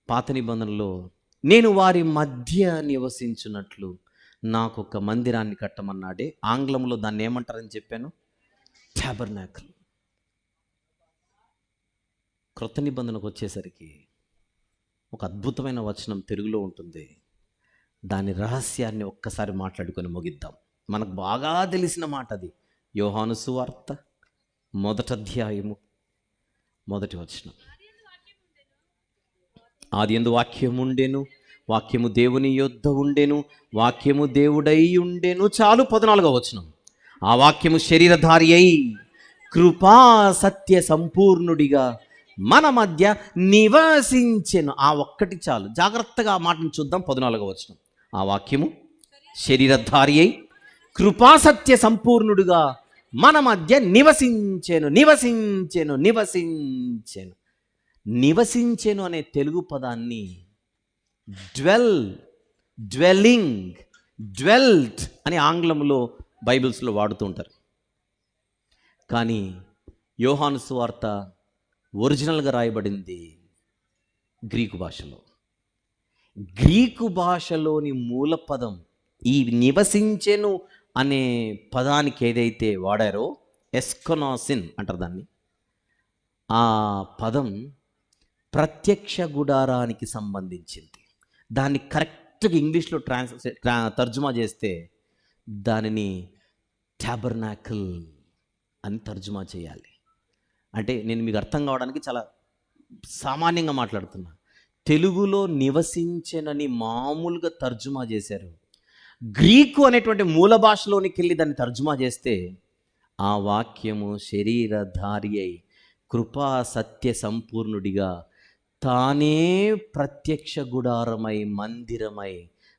పాత నిబంధనలో నేను వారి మధ్య నివసించున్నట్లు నాకు ఒక మందిరాన్ని కట్టమన్నాడే. ఆంగ్లంలో దాన్ని ఏమంటారని చెప్పాను? ట్యాబర్నాకల్. క్రొత్త నిబంధనకు వచ్చేసరికి ఒక అద్భుతమైన వచనం తెలుగులో ఉంటుంది. దాని రహస్యాన్ని ఒక్కసారి మాట్లాడుకొని ముగిద్దాం. మనకు బాగా తెలిసిన మాట అది. యోహాను సువార్త 1వ అధ్యాయము 1వ వచనం. ఆదియందు వాక్యము ఉండెను, వాక్యము దేవుని యొద్ద ఉండెను, వాక్యము దేవుడై ఉండెను. చాలు. 14వ వచనం. ఆ వాక్యము శరీరధారి అయి కృపా సత్య సంపూర్ణుడిగా మన మధ్య నివసించెను. ఆ ఒక్కటి చాలు. జాగ్రత్తగా ఆ మాటను చూద్దాం. 14వ వచనం. ఆ వాక్యము శరీరధారి అయి కృపా సత్య సంపూర్ణుడిగా మన మధ్య నివసించెను. నివసించెను నివసించెను నివసించెను అనే తెలుగు పదాన్ని డ్వెల్లింగ్, డ్వెల్ట్ అని ఆంగ్లంలో బైబిల్స్లో వాడుతూ ఉంటారు. కానీ యోహాను సువార్త ఒరిజినల్గా రాయబడింది గ్రీకు భాషలో. గ్రీకు భాషలోని మూల పదం ఈ నివసించెను అనే పదానికి ఏదైతే వాడారో, ఎస్కొనాసిన్ అంటారు దాన్ని. ఆ పదం ప్రత్యక్ష గుడారానికి సంబంధించింది. దాన్ని కరెక్ట్గా ఇంగ్లీష్లో తర్జుమా చేస్తే దానిని ట్యాబర్నాకల్ అని తర్జుమా చేయాలి. అంటే నేను మీకు అర్థం కావడానికి చాలా సామాన్యంగా మాట్లాడుతున్నా. తెలుగులో నివసించెనని మామూలుగా తర్జుమా చేశారు. గ్రీకు అనేటువంటి మూల భాషలోనికి వెళ్ళి దాన్ని తర్జుమా చేస్తే ఆ వాక్యము శరీరధారి అయి కృపా సత్య సంపూర్ణుడిగా తానే ప్రత్యక్ష గుడారమై మందిరమై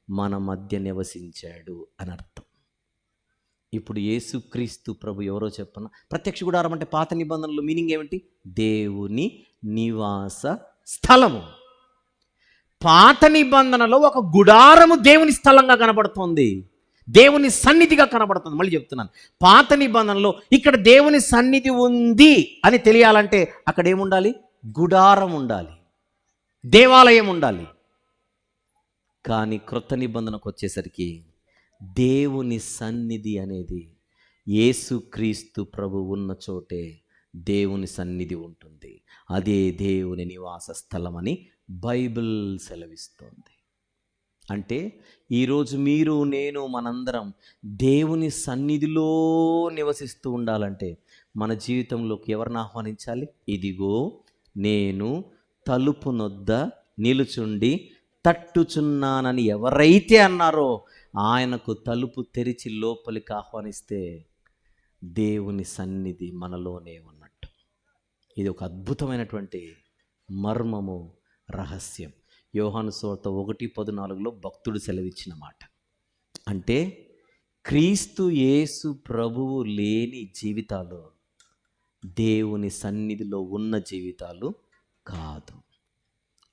మన మధ్య నివసించాడు అని అర్థం. ఇప్పుడు యేసుక్రీస్తు ప్రభు ఎవరో చెప్పన. ప్రత్యక్ష గుడారం అంటే పాత నిబంధనలో మీనింగ్ ఏమిటి? దేవుని నివాస స్థలము. పాత నిబంధనలో ఒక గుడారము దేవుని స్థలంగా కనబడుతోంది, దేవుని సన్నిధిగా కనబడుతుంది. మళ్ళీ చెప్తున్నాను, పాత నిబంధనలో ఇక్కడ దేవుని సన్నిధి ఉంది అని తెలియాలంటే అక్కడ ఏముండాలి? గుడారం ఉండాలి, దేవాలయం ఉండాలి. కానీ క్రొత్త నిబంధనకు వచ్చేసరికి దేవుని సన్నిధి అనేది యేసుక్రీస్తు ప్రభు ఉన్న చోటే దేవుని సన్నిధి ఉంటుంది. అదే దేవుని నివాస స్థలం అని బైబిల్ సెలవిస్తోంది. అంటే ఈరోజు మీరు, నేను, మనందరం దేవుని సన్నిధిలో నివసిస్తూ ఉండాలంటే మన జీవితంలోకి ఎవరిని ఆహ్వానించాలి? ఇదిగో నేను తలుపు నొద్ద నిలుచుండి తట్టుచున్నానని ఎవరైతే అన్నారో ఆయనకు తలుపు తెరిచి లోపలికి ఆహ్వానిస్తే దేవుని సన్నిధి మనలోనే ఉన్నట్టు. ఇది ఒక అద్భుతమైనటువంటి మర్మము, రహస్యం. యోహాను సువార్త 1:14 భక్తుడు సెలవిచ్చిన మాట. అంటే క్రీస్తు యేసు ప్రభువు లేని జీవితాలు దేవుని సన్నిధిలో ఉన్న జీవితాలు కాదు.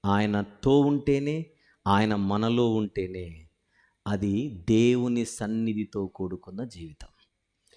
ఆయనతో ఉంటేనే, ఆయన మనలో ఉంటేనే అది దేవుని సన్నిధితో కూడుకున్న జీవితం.